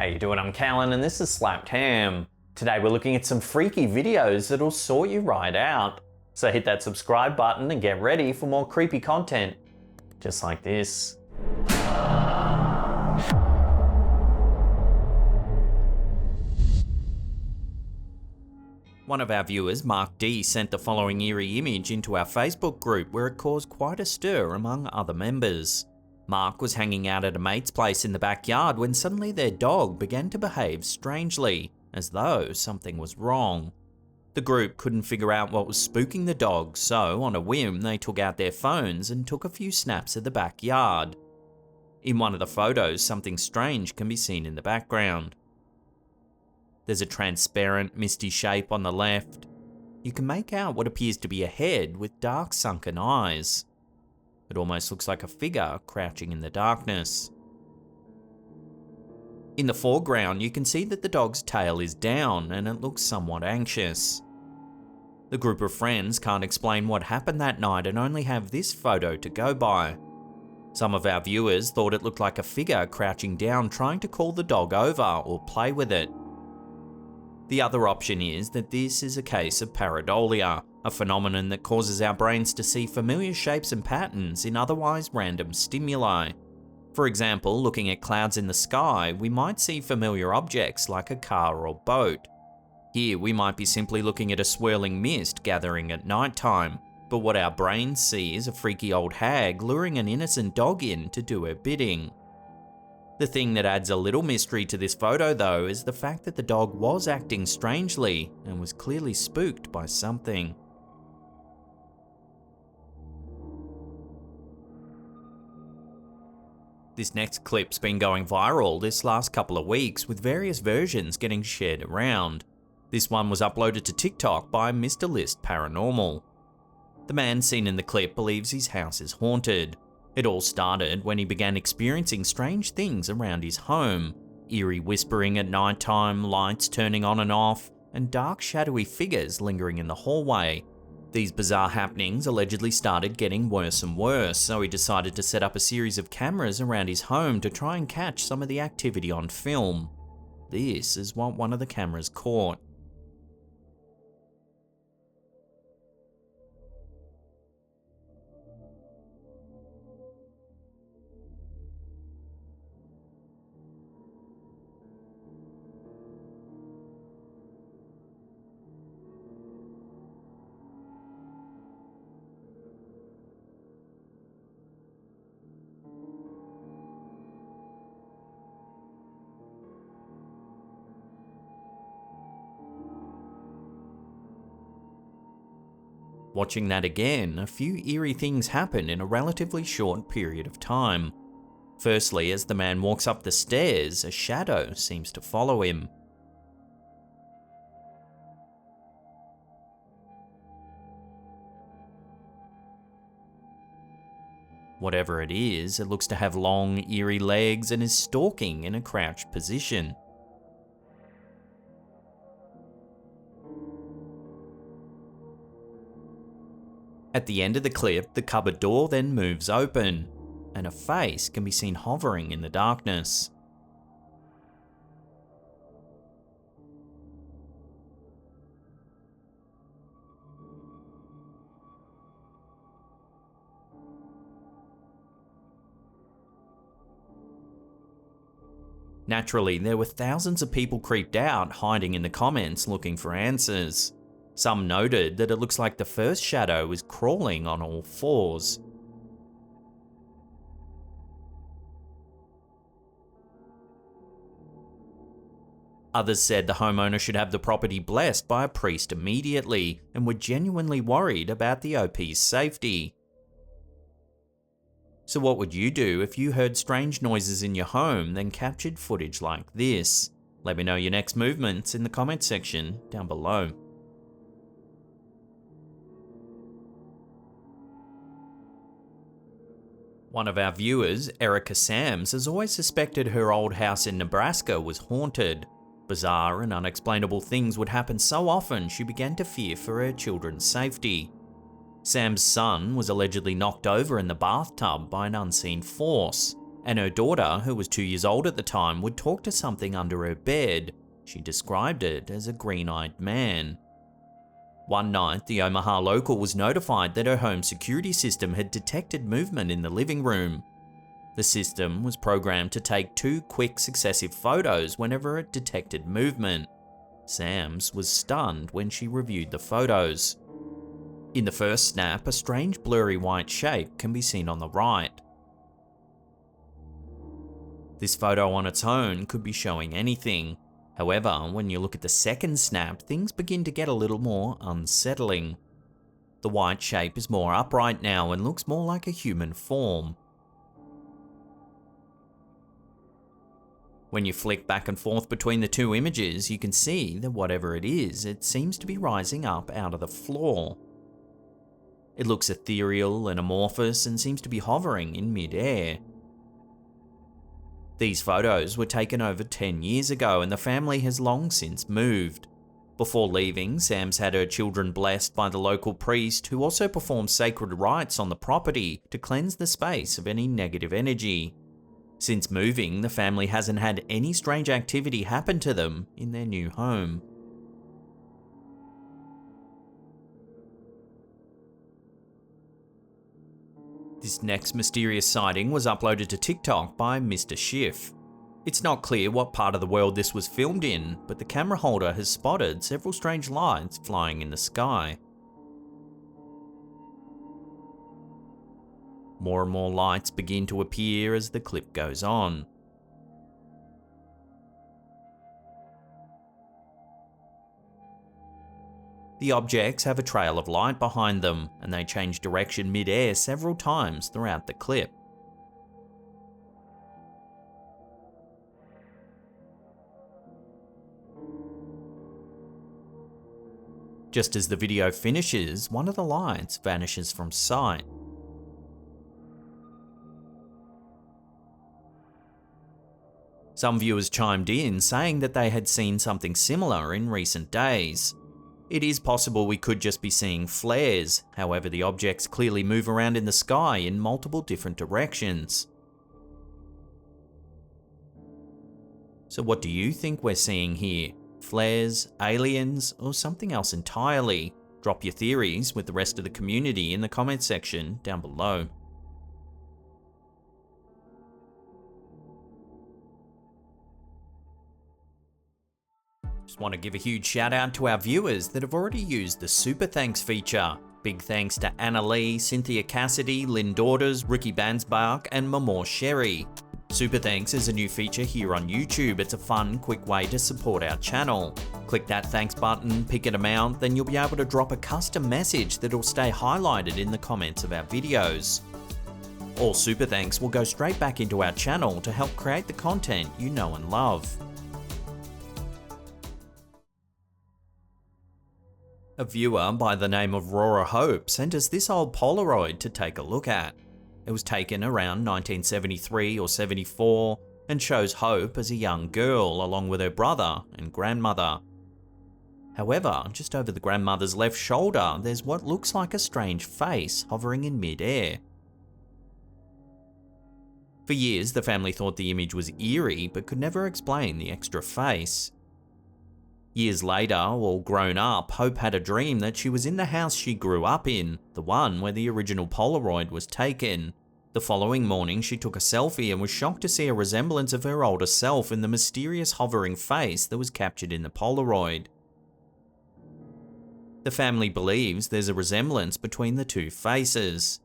How you doing? I'm Callan and this is Slapped Ham. Today we're looking at some freaky videos that'll sort you right out. So hit that subscribe button and get ready for more creepy content, just like this. One of our viewers, Mark D, sent the following eerie image into our Facebook group where it caused quite a stir among other members. Mark was hanging out at a mate's place in the backyard when suddenly their dog began to behave strangely, as though something was wrong. The group couldn't figure out what was spooking the dog, so on a whim they took out their phones and took a few snaps of the backyard. In one of the photos, something strange can be seen in the background. There's a transparent, misty shape on the left. You can make out what appears to be a head with dark sunken eyes. It almost looks like a figure crouching in the darkness. In the foreground, you can see that the dog's tail is down and it looks somewhat anxious. The group of friends can't explain what happened that night and only have this photo to go by. Some of our viewers thought it looked like a figure crouching down trying to call the dog over or play with it. The other option is that this is a case of pareidolia, a phenomenon that causes our brains to see familiar shapes and patterns in otherwise random stimuli. For example, looking at clouds in the sky, we might see familiar objects like a car or boat. Here we might be simply looking at a swirling mist gathering at night time, but what our brains see is a freaky old hag luring an innocent dog in to do her bidding. The thing that adds a little mystery to this photo though is the fact that the dog was acting strangely and was clearly spooked by something. This next clip's been going viral this last couple of weeks with various versions getting shared around. This one was uploaded to TikTok by Mr. List Paranormal. The man seen in the clip believes his house is haunted. It all started when he began experiencing strange things around his home. Eerie whispering at nighttime, lights turning on and off, and dark shadowy figures lingering in the hallway. These bizarre happenings allegedly started getting worse and worse, so he decided to set up a series of cameras around his home to try and catch some of the activity on film. This is what one of the cameras caught. Watching that again, a few eerie things happen in a relatively short period of time. Firstly, as the man walks up the stairs, a shadow seems to follow him. Whatever it looks to have long, eerie legs and is stalking in a crouched position. At the end of the clip, the cupboard door then moves open, and a face can be seen hovering in the darkness. Naturally, there were thousands of people creeped out, hiding in the comments looking for answers. Some noted that it looks like the first shadow is crawling on all fours. Others said the homeowner should have the property blessed by a priest immediately and were genuinely worried about the OP's safety. So what would you do if you heard strange noises in your home then captured footage like this? Let me know your next movements in the comment section down below. One of our viewers, Erica Sams, has always suspected her old house in Nebraska was haunted. Bizarre and unexplainable things would happen so often she began to fear for her children's safety. Sam's son was allegedly knocked over in the bathtub by an unseen force. and her daughter, who was 2 years old at the time, would talk to something under her bed. She described it as a green-eyed man. One night, the Omaha local was notified that her home security system had detected movement in the living room. The system was programmed to take 2 quick successive photos whenever it detected movement. Sam's was stunned when she reviewed the photos. In the first snap, a strange blurry white shape can be seen on the right. This photo on its own could be showing anything. However, when you look at the second snap, things begin to get a little more unsettling. The white shape is more upright now and looks more like a human form. When you flick back and forth between the 2 images, you can see that whatever it is, it seems to be rising up out of the floor. It looks ethereal and amorphous and seems to be hovering in mid-air. These photos were taken over 10 years ago and the family has long since moved. Before leaving, Sam's had her children blessed by the local priest, who also performed sacred rites on the property to cleanse the space of any negative energy. Since moving, the family hasn't had any strange activity happen to them in their new home. This next mysterious sighting was uploaded to TikTok by Mr. Schiff. It's not clear what part of the world this was filmed in, but the camera holder has spotted several strange lights flying in the sky. More and more lights begin to appear as the clip goes on. The objects have a trail of light behind them, and they change direction mid-air several times throughout the clip. Just as the video finishes, one of the lights vanishes from sight. Some viewers chimed in saying that they had seen something similar in recent days. It is possible we could just be seeing flares, however the objects clearly move around in the sky in multiple different directions. So what do you think we're seeing here? Flares, aliens, or something else entirely? Drop your theories with the rest of the community in the comments section down below. Just want to give a huge shout out to our viewers that have already used the Super Thanks feature. Big thanks to Anna Lee, Cynthia Cassidy, Lynn Daughters, Ricky Bansbark, and Mamor Sherry. Super Thanks is a new feature here on YouTube. It's a fun, quick way to support our channel. Click that thanks button, pick an amount, then you'll be able to drop a custom message that'll stay highlighted in the comments of our videos. All Super Thanks will go straight back into our channel to help create the content you know and love. A viewer by the name of Rohrer Hope sent us this old Polaroid to take a look at. It was taken around 1973 or 74 and shows Hope as a young girl along with her brother and grandmother. However, just over the grandmother's left shoulder, there's what looks like a strange face hovering in mid-air. For years, the family thought the image was eerie but could never explain the extra face. Years later, all grown up, Hope had a dream that she was in the house she grew up in, the one where the original Polaroid was taken. The following morning, she took a selfie and was shocked to see a resemblance of her older self in the mysterious hovering face that was captured in the Polaroid. The family believes there's a resemblance between the 2 faces.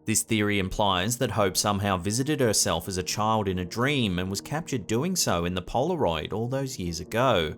This theory implies that Hope somehow visited herself as a child in a dream and was captured doing so in the Polaroid all those years ago.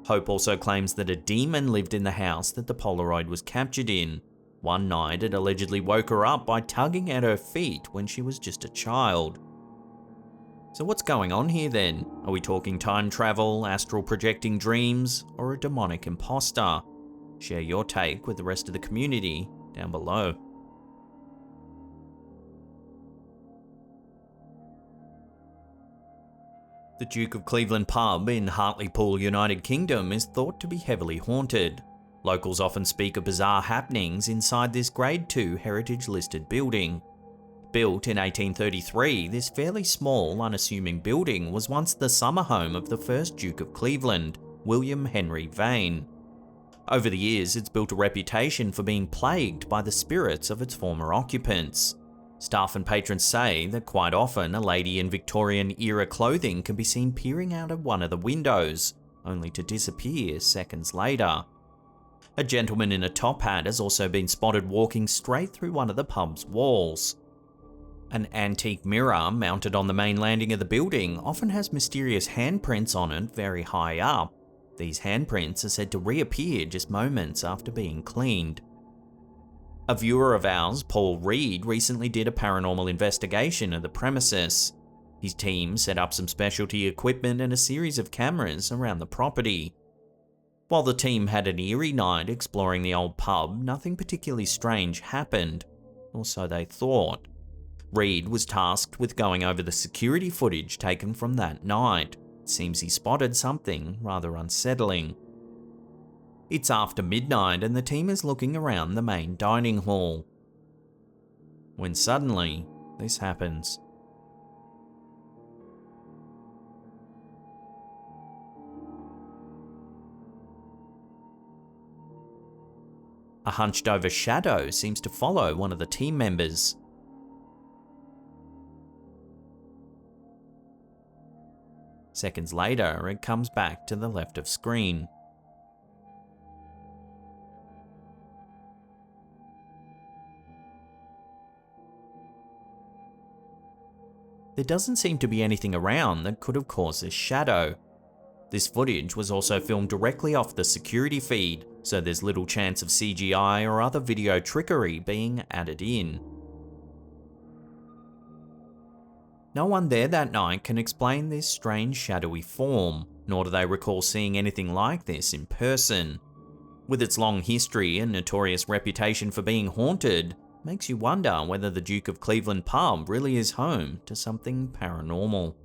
Hope also claims that a demon lived in the house that the Polaroid was captured in. One night, it allegedly woke her up by tugging at her feet when she was just a child. So what's going on here then? Are we talking time travel, astral projecting dreams, or a demonic imposter? Share your take with the rest of the community down below. The Duke of Cleveland pub in Hartlepool, United Kingdom is thought to be heavily haunted. Locals often speak of bizarre happenings inside this Grade 2 heritage listed building. Built in 1833, this fairly small, unassuming building was once the summer home of the first Duke of Cleveland, William Henry Vane. Over the years, it's built a reputation for being plagued by the spirits of its former occupants. Staff and patrons say that quite often a lady in Victorian-era clothing can be seen peering out of one of the windows, only to disappear seconds later. A gentleman in a top hat has also been spotted walking straight through one of the pub's walls. An antique mirror mounted on the main landing of the building often has mysterious handprints on it very high up. These handprints are said to reappear just moments after being cleaned. A viewer of ours, Paul Reed, recently did a paranormal investigation of the premises. His team set up some specialty equipment and a series of cameras around the property. While the team had an eerie night exploring the old pub, nothing particularly strange happened, or so they thought. Reed was tasked with going over the security footage taken from that night. It seems he spotted something rather unsettling. It's after midnight and the team is looking around the main dining hall, when suddenly this happens. A hunched-over shadow seems to follow one of the team members. Seconds later, it comes back to the left of screen. There doesn't seem to be anything around that could have caused this shadow. This footage was also filmed directly off the security feed, so there's little chance of CGI or other video trickery being added in. No one there that night can explain this strange shadowy form, nor do they recall seeing anything like this in person. With its long history and notorious reputation for being haunted, makes you wonder whether the Duke of Cleveland pub really is home to something paranormal.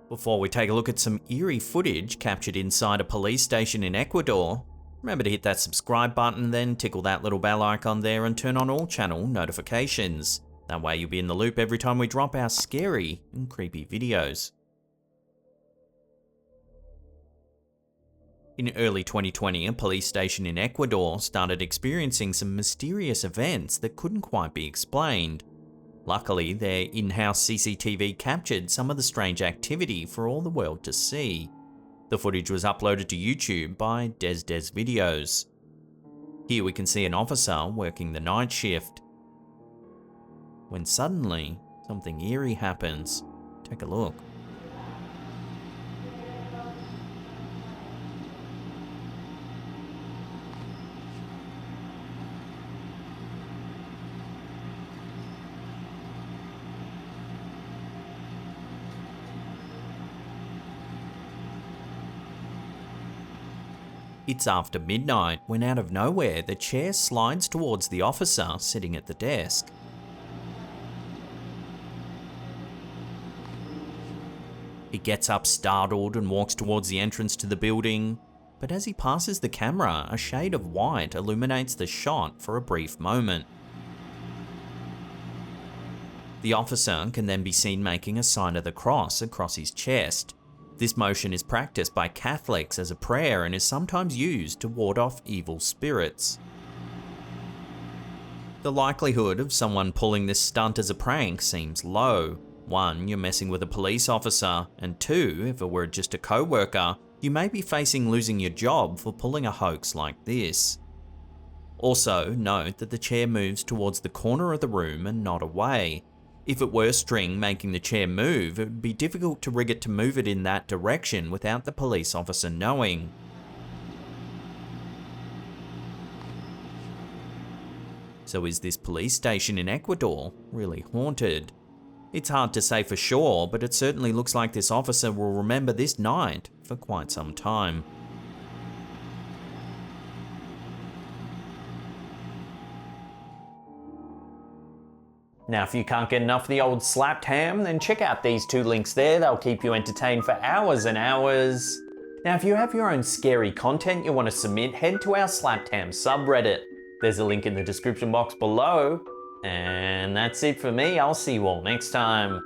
Before we take a look at some eerie footage captured inside a police station in Ecuador, remember to hit that subscribe button, then tickle that little bell icon there and turn on all channel notifications. That way you'll be in the loop every time we drop our scary and creepy videos. In early 2020, a police station in Ecuador started experiencing some mysterious events that couldn't quite be explained. Luckily, their in-house CCTV captured some of the strange activity for all the world to see. The footage was uploaded to YouTube by Des Videos. Here we can see an officer working the night shift, when suddenly something eerie happens. Take a look. It's after midnight when out of nowhere the chair slides towards the officer sitting at the desk. He gets up startled and walks towards the entrance to the building, but as he passes the camera, a shade of white illuminates the shot for a brief moment. The officer can then be seen making a sign of the cross across his chest. This motion is practiced by Catholics as a prayer and is sometimes used to ward off evil spirits. The likelihood of someone pulling this stunt as a prank seems low. 1, you're messing with a police officer, and 2, if it were just a co-worker, you may be facing losing your job for pulling a hoax like this. Also, note that the chair moves towards the corner of the room and not away. If it were string making the chair move, it would be difficult to rig it to move it in that direction without the police officer knowing. So is this police station in Ecuador really haunted? It's hard to say for sure, but it certainly looks like this officer will remember this night for quite some time. Now, if you can't get enough of the old slapped ham, then check out these 2 links there. They'll keep you entertained for hours and hours. Now, if you have your own scary content you want to submit, head to our Slaptam subreddit. There's a link in the description box below. And that's it for me. I'll see you all next time.